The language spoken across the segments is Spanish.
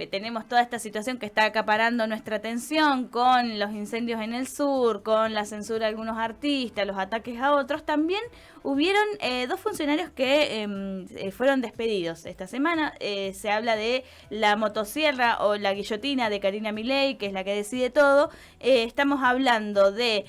tenemos toda esta situación que está acaparando nuestra atención con los incendios en el sur, con la censura de algunos artistas, los ataques a otros, también hubieron dos funcionarios que fueron despedidos esta semana. Se habla de la motosierra o la guillotina de Karina Milei, que es la que decide todo. Estamos hablando de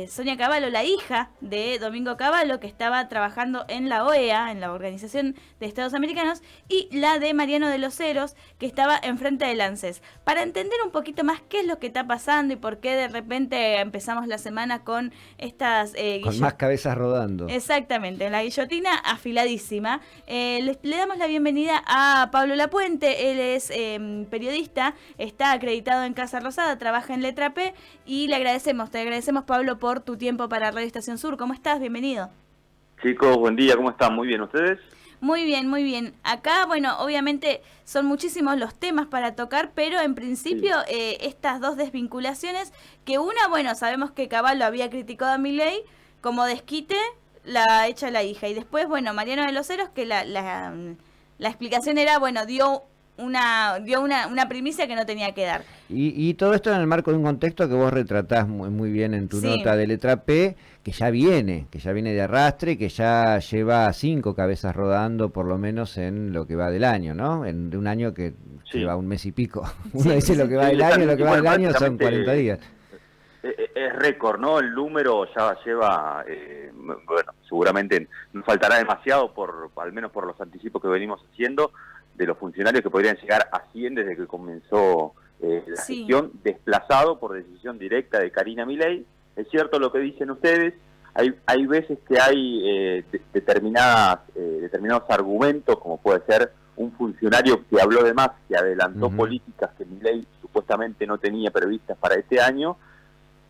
Sonia Cavallo, la hija de Domingo Cavallo, que estaba trabajando en la OEA, en la Organización de Estados Americanos, y la de Mariano de los Heros, que estaba enfrente del ANSES. Para entender un poquito más qué es lo que está pasando y por qué de repente empezamos la semana con estas... con más cabezas rodando. Exactamente, la guillotina afiladísima. Le damos la bienvenida a Pablo Lapuente. Él es periodista, está acreditado en Casa Rosada, trabaja en Letra P, y te agradecemos, Pablo, por tu tiempo para Radio Estación Sur. ¿Cómo estás? Bienvenido. Chicos, buen día, ¿cómo están? Muy bien, ¿ustedes? Muy bien, muy bien. Acá, bueno, obviamente son muchísimos los temas para tocar, pero en principio estas dos desvinculaciones, que una, bueno, sabemos que Cavallo había criticado a Milei como desquite, la echa la hija, y después, bueno, Mariano de los Heros, que la explicación era, bueno, dio una primicia que no tenía que dar. Y todo esto en el marco de un contexto que vos retratás muy bien en tu nota de Letra P, que ya viene de arrastre, que ya lleva 5 cabezas rodando por lo menos en lo que va del año, ¿no? De un año que lleva un mes y pico. Uno dice lo que va del año, lo que va del año son 40 días. Es récord, ¿no? El número ya lleva, bueno, seguramente nos faltará demasiado, al menos por los anticipos que venimos haciendo, de los funcionarios que podrían llegar a 100 desde que comenzó la gestión, desplazado por decisión directa de Karina Milei. Es cierto lo que dicen ustedes, hay veces que hay determinados argumentos, como puede ser un funcionario que habló de más, que adelantó políticas que Milei supuestamente no tenía previstas para este año,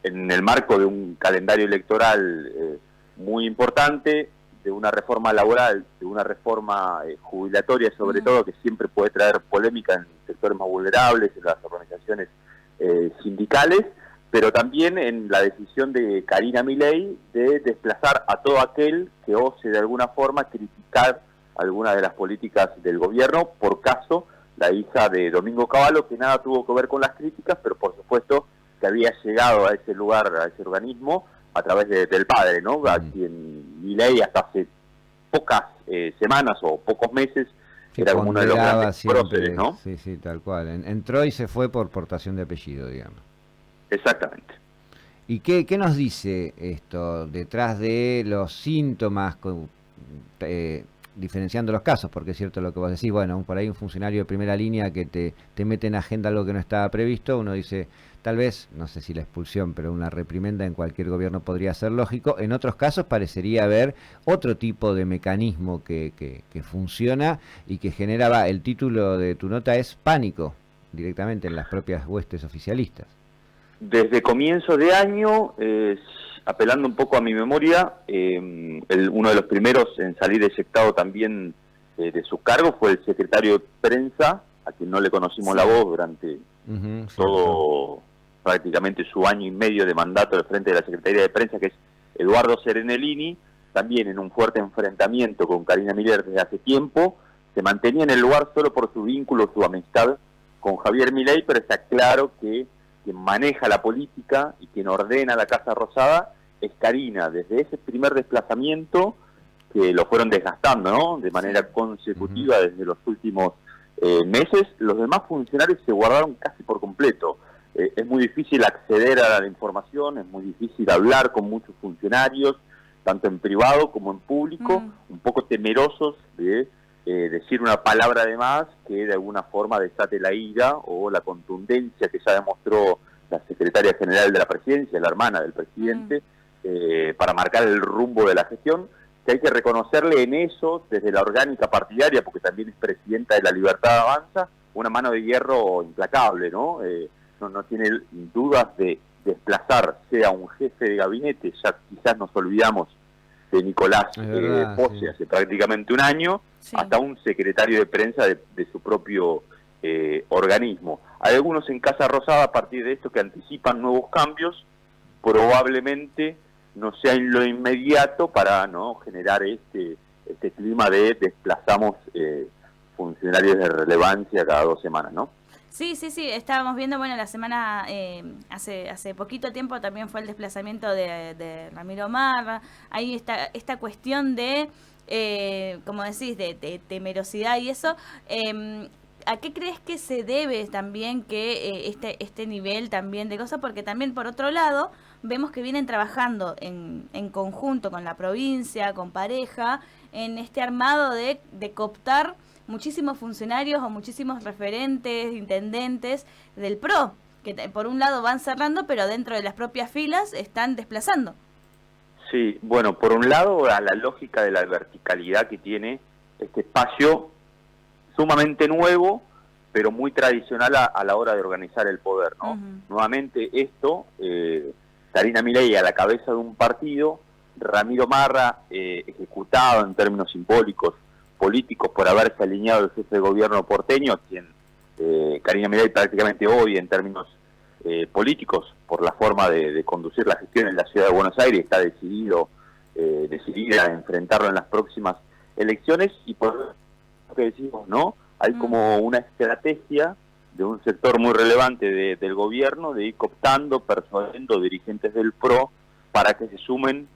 en el marco de un calendario electoral muy importante, de una reforma laboral, de una reforma jubilatoria sobre todo, que siempre puede traer polémica en sectores más vulnerables, en las organizaciones sindicales, pero también en la decisión de Karina Milei de desplazar a todo aquel que ose de alguna forma criticar alguna de las políticas del gobierno, por caso la hija de Domingo Cavallo, que nada tuvo que ver con las críticas, pero por supuesto que había llegado a ese lugar, a ese organismo, a través del padre, ¿no? A quien Milei hasta hace pocas semanas o pocos meses era como uno de los grandes próceres, ¿no? Sí, tal cual. Entró y se fue por portación de apellido, digamos. Exactamente. ¿Y qué nos dice esto detrás de los síntomas, diferenciando los casos? Porque es cierto lo que vos decís, bueno, por ahí un funcionario de primera línea que te mete en agenda algo que no estaba previsto, uno dice, tal vez, no sé si la expulsión, pero una reprimenda en cualquier gobierno podría ser lógico. En otros casos parecería haber otro tipo de mecanismo que funciona y que generaba, el título de tu nota es pánico, directamente en las propias huestes oficialistas. Desde comienzo de año, apelando un poco a mi memoria, uno de los primeros en salir eyectado también de su cargo fue el secretario de prensa, a quien no le conocimos la voz durante todo prácticamente su año y medio de mandato al frente de la Secretaría de Prensa, que es Eduardo Serenellini, también en un fuerte enfrentamiento con Karina Milei desde hace tiempo. Se mantenía en el lugar solo por su vínculo, su amistad con Javier Milei, pero está claro que quien maneja la política y quien ordena la Casa Rosada es Karina. Desde ese primer desplazamiento, que lo fueron desgastando, ¿no?, de manera consecutiva desde los últimos meses, los demás funcionarios se guardaron casi por completo. Es muy difícil acceder a la información, es muy difícil hablar con muchos funcionarios, tanto en privado como en público, un poco temerosos de decir una palabra de más que de alguna forma desate la ira o la contundencia que ya demostró la secretaria general de la presidencia, la hermana del presidente, para marcar el rumbo de la gestión, que hay que reconocerle en eso, desde la orgánica partidaria, porque también es presidenta de La Libertad Avanza, una mano de hierro implacable, ¿no? No tiene dudas de desplazar, sea un jefe de gabinete, ya quizás nos olvidamos de Nicolás Pose hace prácticamente un año, hasta un secretario de prensa de su propio organismo. Hay algunos en Casa Rosada a partir de esto que anticipan nuevos cambios, probablemente no sea en lo inmediato para no generar este clima de desplazamos funcionarios de relevancia cada 2 semanas, ¿no? Sí, estábamos viendo, bueno, la semana, hace poquito tiempo también fue el desplazamiento de Ramiro Marra, ahí está esta cuestión de, como decís, de temerosidad y eso. ¿A qué crees que se debe también que este nivel también de cosas? Porque también, por otro lado, vemos que vienen trabajando en conjunto con la provincia, con Pareja, en este armado de cooptar muchísimos funcionarios o muchísimos referentes, intendentes del PRO, que por un lado van cerrando, pero dentro de las propias filas están desplazando. Sí, bueno, por un lado, a la lógica de la verticalidad que tiene este espacio sumamente nuevo, pero muy tradicional a la hora de organizar el poder, ¿no? Nuevamente esto, Karina Milei a la cabeza de un partido, Ramiro Marra ejecutado en términos simbólicos, políticos, por haberse alineado el jefe de gobierno porteño, quien Karina Milei prácticamente hoy en términos políticos, por la forma de conducir la gestión en la ciudad de Buenos Aires, está decidida a enfrentarlo en las próximas elecciones, y por lo que decimos, ¿no? Hay como una estrategia de un sector muy relevante del gobierno de ir cooptando, persuadiendo dirigentes del PRO para que se sumen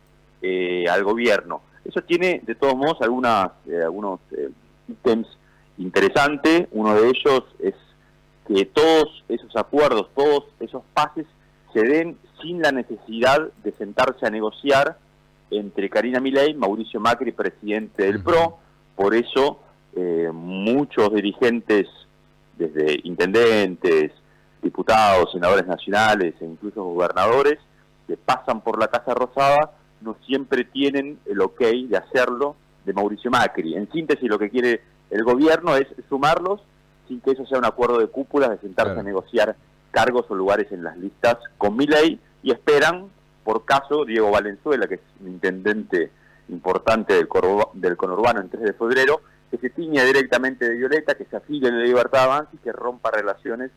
al gobierno. Eso tiene, de todos modos, algunos ítems interesantes. Uno de ellos es que todos esos acuerdos, todos esos pases se den sin la necesidad de sentarse a negociar entre Karina Milei, Mauricio Macri, presidente del PRO. Por eso muchos dirigentes, desde intendentes, diputados, senadores nacionales e incluso gobernadores, que pasan por la Casa Rosada, no siempre tienen el ok de hacerlo de Mauricio Macri. En síntesis, lo que quiere el gobierno es sumarlos sin que eso sea un acuerdo de cúpulas, de sentarse a negociar cargos o lugares en las listas con Milei, y esperan, por caso, Diego Valenzuela, que es un intendente importante del conurbano en 3 de febrero, que se tiña directamente de violeta, que se afilie de Libertad Avanza y que rompa relaciones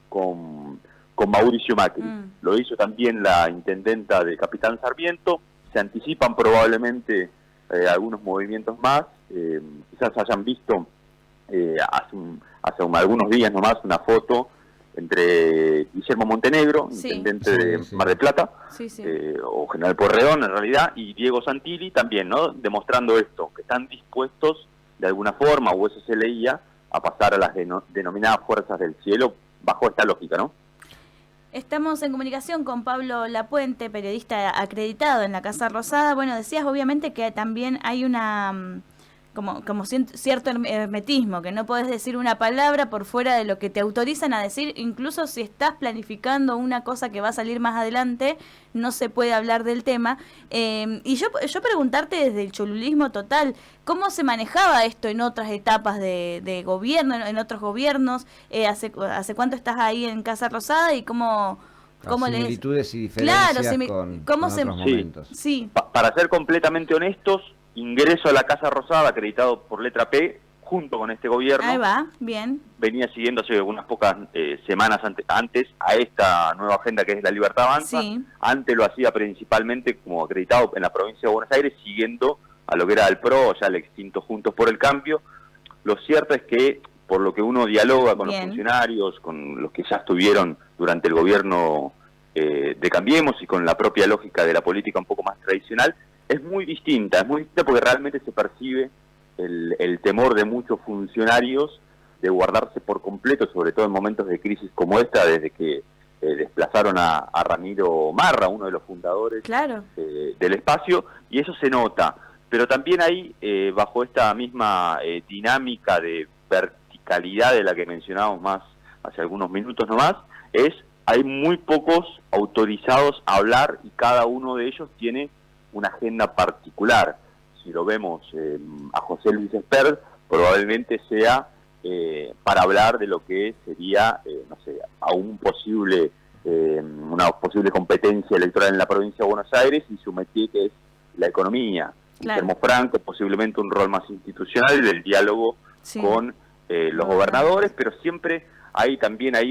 con Mauricio Macri. Lo hizo también la intendenta de Capitán Sarmiento. Se anticipan probablemente algunos movimientos más. Quizás hayan visto hace algunos días nomás una foto entre Guillermo Montenegro, intendente de Mar del Plata, o General Pueyrredón en realidad, y Diego Santilli también, ¿no? Demostrando esto, que están dispuestos de alguna forma, o eso se leía, a pasar a las denominadas fuerzas del cielo, bajo esta lógica, ¿no? Estamos en comunicación con Pablo Lapuente, periodista acreditado en la Casa Rosada. Bueno, decías obviamente que también hay una como cierto hermetismo, que no podés decir una palabra por fuera de lo que te autorizan a decir, incluso si estás planificando una cosa que va a salir más adelante, no se puede hablar del tema. Y yo preguntarte desde el cholulismo total, ¿cómo se manejaba esto en otras etapas de gobierno, en otros gobiernos? ¿Hace cuánto estás ahí en Casa Rosada y cómo similitudes y diferencias con otros momentos? Sí. Para ser completamente honestos, ingreso a la Casa Rosada, acreditado por letra P, junto con este gobierno. Ahí va, bien. Venía siguiendo hace unas pocas semanas antes a esta nueva agenda que es la Libertad Avanza. Antes lo hacía principalmente como acreditado en la provincia de Buenos Aires, siguiendo a lo que era el PRO, ya el extinto Juntos por el Cambio. Lo cierto es que, por lo que uno dialoga con los funcionarios, con los que ya estuvieron durante el gobierno de Cambiemos y con la propia lógica de la política un poco más tradicional, es muy distinta porque realmente se percibe el temor de muchos funcionarios de guardarse por completo, sobre todo en momentos de crisis como esta, desde que desplazaron a Ramiro Marra, uno de los fundadores del espacio, y eso se nota. Pero también hay, bajo esta misma dinámica de verticalidad de la que mencionábamos más hace algunos minutos nomás, hay muy pocos autorizados a hablar, y cada uno de ellos tiene una agenda particular. Si lo vemos a José Luis Espert, probablemente sea para hablar de lo que sería, no sé, una posible competencia electoral en la provincia de Buenos Aires, y su métier, que es la economía. Guillermo Franco, posiblemente un rol más institucional del diálogo con los gobernadores, pero siempre hay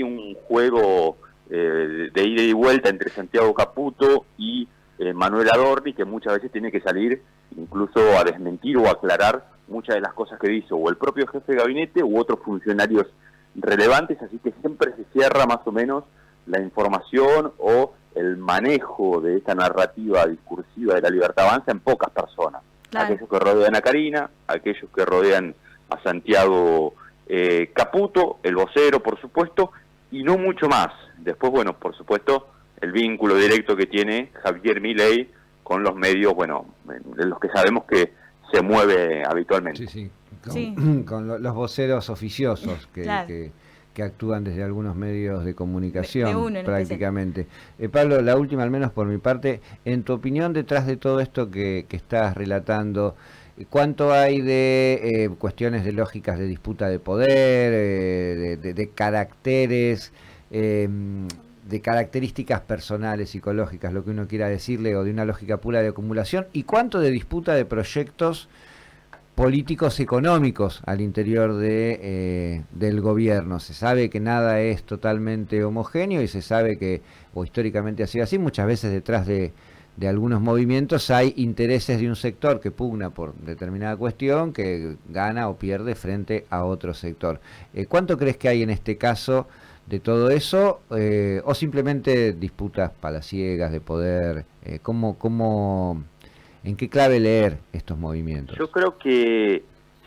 un juego de ida y vuelta entre Santiago Caputo y Manuel Adorni, que muchas veces tiene que salir incluso a desmentir o aclarar muchas de las cosas que dice o el propio jefe de gabinete u otros funcionarios relevantes, así que siempre se cierra más o menos la información o el manejo de esta narrativa discursiva de la Libertad Avanza en pocas personas. Claro. Aquellos que rodean a Karina, aquellos que rodean a Santiago Caputo, el vocero, por supuesto, y no mucho más. Después, bueno, por supuesto, el vínculo directo que tiene Javier Milei con los medios, bueno, de los que sabemos que se mueve habitualmente. Sí, sí, con los voceros oficiosos claro, que actúan desde algunos medios de comunicación, prácticamente. Pablo, la última, al menos por mi parte, en tu opinión, detrás de todo esto que estás relatando, ¿cuánto hay de cuestiones de lógicas de disputa de poder, de caracteres, de características personales, psicológicas, lo que uno quiera decirle, o de una lógica pura de acumulación, y cuánto de disputa de proyectos políticos económicos al interior del gobierno? Se sabe que nada es totalmente homogéneo y se sabe que, o históricamente ha sido así, muchas veces detrás de algunos movimientos hay intereses de un sector que pugna por determinada cuestión, que gana o pierde frente a otro sector. ¿Cuánto crees que hay en este caso de todo eso, o simplemente disputas palaciegas de poder? ¿En qué clave leer estos movimientos? Yo creo que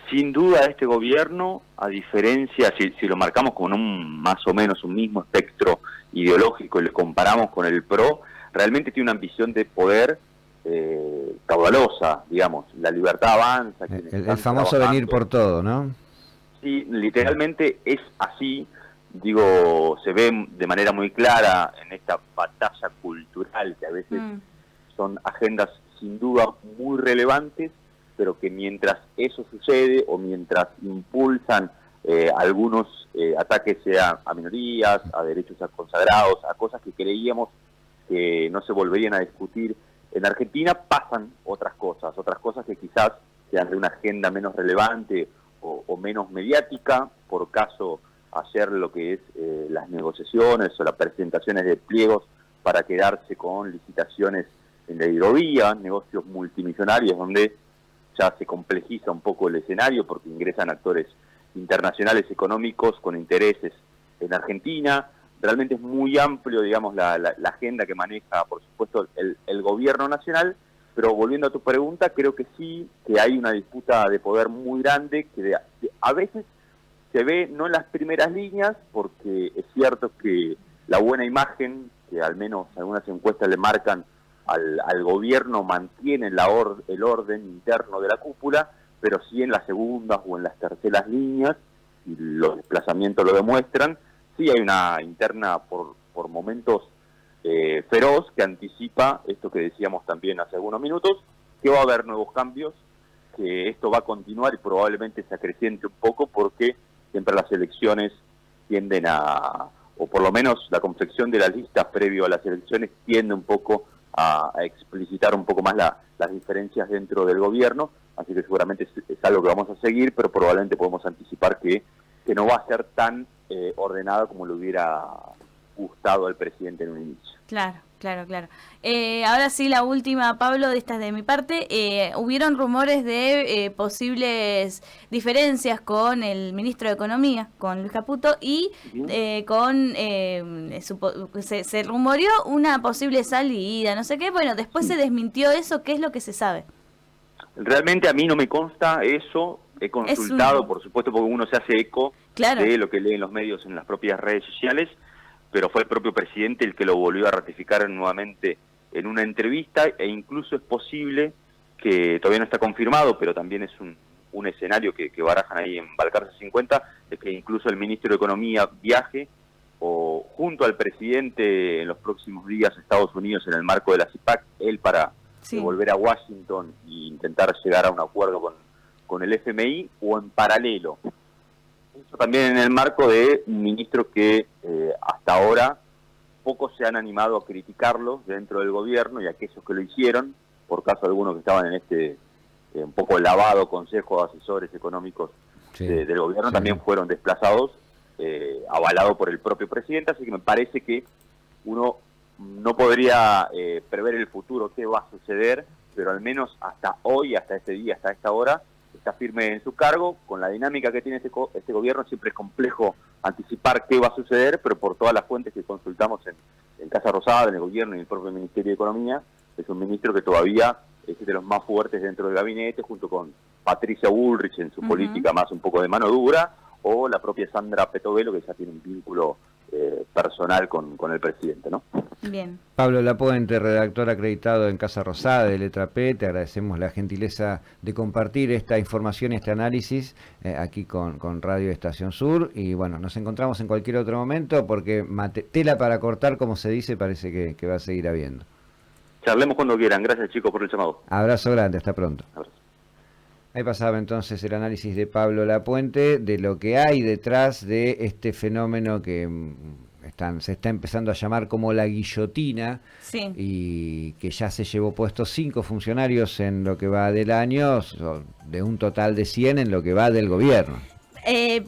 sin duda este gobierno, a diferencia, si lo marcamos con más o menos un mismo espectro ideológico y lo comparamos con el PRO, realmente tiene una ambición de poder caudalosa, digamos. La Libertad Avanza. El famoso venir por todo, ¿no? Sí, literalmente es así. Digo, se ve de manera muy clara en esta batalla cultural que a veces son agendas sin duda muy relevantes, pero que mientras eso sucede o mientras impulsan algunos ataques sea a minorías, a derechos consagrados, a cosas que creíamos que no se volverían a discutir en Argentina, pasan otras cosas que quizás sean de una agenda menos relevante o menos mediática. Por caso, ayer lo que es las negociaciones o las presentaciones de pliegos para quedarse con licitaciones en la hidrovía, negocios multimillonarios donde ya se complejiza un poco el escenario porque ingresan actores internacionales económicos con intereses en Argentina. Realmente es muy amplio, digamos, la agenda que maneja, por supuesto, el gobierno nacional, pero volviendo a tu pregunta, creo que sí, que hay una disputa de poder muy grande, que a veces se ve no en las primeras líneas, porque es cierto que la buena imagen, que al menos algunas encuestas le marcan al gobierno, mantiene el orden interno de la cúpula, pero sí en las segundas o en las terceras líneas, y los desplazamientos lo demuestran, sí hay una interna por momentos feroz que anticipa esto que decíamos también hace algunos minutos, que va a haber nuevos cambios, que esto va a continuar y probablemente se acreciente un poco porque siempre las elecciones tienden o por lo menos la confección de las listas previo a las elecciones tiende un poco a explicitar un poco más las diferencias dentro del gobierno, así que seguramente es algo que vamos a seguir, pero probablemente podemos anticipar que no va a ser tan ordenado como le hubiera gustado al presidente en un inicio. Claro. Ahora sí, la última, Pablo, de estas de mi parte. Hubieron rumores de posibles diferencias con el ministro de Economía, con Luis Caputo, y se rumoreó una posible salida, no sé qué. Bueno, después se desmintió eso. ¿Qué es lo que se sabe? Realmente a mí no me consta eso. He consultado, por supuesto, porque uno se hace eco de lo que lee en los medios, en las propias redes sociales, pero fue el propio presidente el que lo volvió a ratificar nuevamente en una entrevista, e incluso es posible que todavía no está confirmado, pero también es un escenario que barajan ahí en Balcarce 50, es que incluso el ministro de Economía viaje o junto al presidente en los próximos días a Estados Unidos en el marco de la CIPAC, él para volver a Washington e intentar llegar a un acuerdo con el FMI, o en paralelo. Eso también en el marco de un ministro que hasta ahora pocos se han animado a criticarlo dentro del gobierno, y aquellos que lo hicieron, por caso algunos que estaban en este un poco lavado consejo de asesores económicos del gobierno, también fueron desplazados, avalado por el propio presidente, así que me parece que uno no podría prever el futuro, qué va a suceder, pero al menos hasta hoy, hasta este día, hasta esta hora, está firme en su cargo. Con la dinámica que tiene este gobierno siempre es complejo anticipar qué va a suceder, pero por todas las fuentes que consultamos en Casa Rosada, en el gobierno y en el propio Ministerio de Economía, es un ministro que todavía es de los más fuertes dentro del gabinete, junto con Patricia Bullrich en su política más un poco de mano dura, o la propia Sandra Petovelo, que ya tiene un vínculo personal con el presidente, ¿no? Bien. Pablo Lapuente, redactor acreditado en Casa Rosada de Letra P, te agradecemos la gentileza de compartir esta información y este análisis aquí con Radio Estación Sur, y bueno, nos encontramos en cualquier otro momento porque tela para cortar, como se dice, parece que va a seguir habiendo. Charlemos cuando quieran. Gracias, chicos, por el llamado. Abrazo grande, hasta pronto. Abrazo. Ahí pasaba entonces el análisis de Pablo Lapuente de lo que hay detrás de este fenómeno que se está empezando a llamar como la guillotina, sí, y que ya se llevó puestos 5 funcionarios en lo que va del año, de un total de 100 en lo que va del gobierno.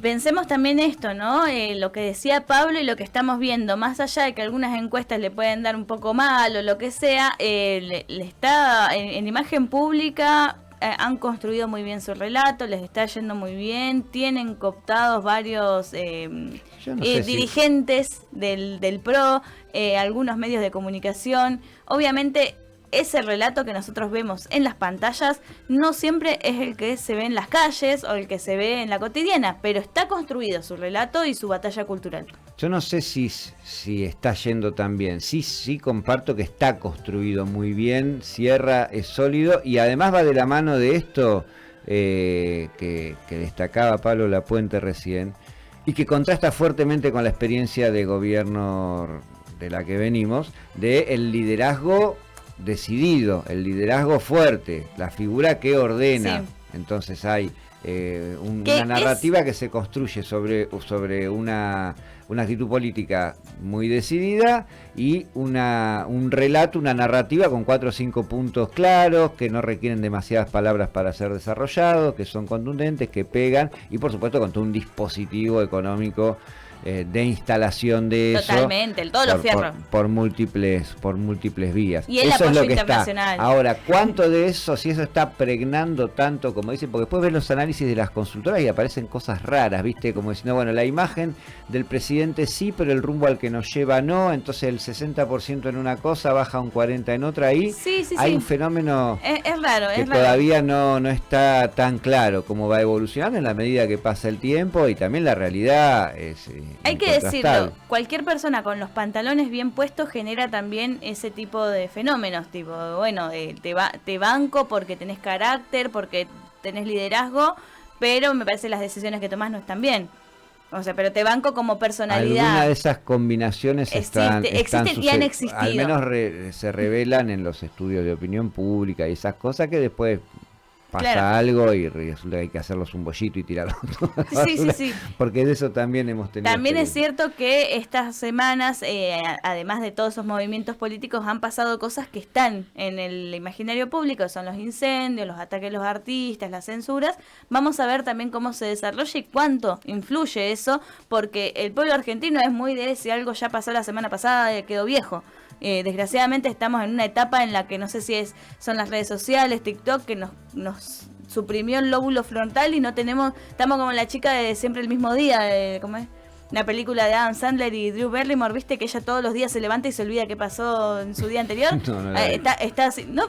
Pensemos también esto, ¿no? Lo que decía Pablo y lo que estamos viendo, más allá de que algunas encuestas le pueden dar un poco mal o lo que sea, le está en imagen pública. Han construido muy bien su relato, les está yendo muy bien, tienen cooptados varios dirigentes del PRO, algunos medios de comunicación. Obviamente ese relato que nosotros vemos en las pantallas no siempre es el que se ve en las calles o el que se ve en la cotidiana, pero está construido su relato y su batalla cultural. Yo no sé si está yendo tan bien. Sí comparto que está construido muy bien, cierra, es sólido, y además va de la mano de esto que destacaba Pablo Lapuente recién, y que contrasta fuertemente con la experiencia de gobierno de la que venimos, de el liderazgo decidido, el liderazgo fuerte, la figura que ordena. Sí. Entonces hay una narrativa que se construye sobre una actitud política muy decidida y un relato, una narrativa con 4 o 5 puntos claros, que no requieren demasiadas palabras para ser desarrollados, que son contundentes, que pegan, y por supuesto con todo un dispositivo económico de instalación de eso. Totalmente, todos los fierros. Por múltiples vías. Y el eso apoyo es lo que internacional. Está. Ahora, ¿cuánto de eso, si eso está pregnando tanto, como dicen? Porque después ves los análisis de las consultoras y aparecen cosas raras, ¿viste? Como diciendo, bueno, la imagen del presidente sí, pero el rumbo al que nos lleva no, entonces el 60% en una cosa baja un 40% en otra. Ahí hay un fenómeno es raro, que todavía no está tan claro cómo va evolucionando en la medida que pasa el tiempo, y también la realidad es... Hay que decirlo, cualquier persona con los pantalones bien puestos genera también ese tipo de fenómenos, tipo, bueno, te banco porque tenés carácter, porque tenés liderazgo, pero me parece que las decisiones que tomás no están bien. O sea, pero te banco como personalidad. Alguna de esas combinaciones existen y han existido. Al menos se revelan en los estudios de opinión pública y esas cosas que después... pasa algo y resulta que hay que hacerlos un bollito y tirarlo todo a la basura, sí. Porque de eso también hemos tenido. También es cierto que estas semanas, además de todos esos movimientos políticos, han pasado cosas que están en el imaginario público, son los incendios, los ataques a los artistas, las censuras. Vamos a ver también cómo se desarrolla y cuánto influye eso, porque el pueblo argentino es muy de si algo ya pasó la semana pasada, quedó viejo. Desgraciadamente estamos en una etapa en la que no sé si son las redes sociales, TikTok, que nos suprimió el lóbulo frontal y estamos como la chica de Siempre el Mismo Día, ¿cómo es? Una película de Adam Sandler y Drew Barrymore, viste que ella todos los días se levanta y se olvida qué pasó en su día anterior. Está así, ¿no?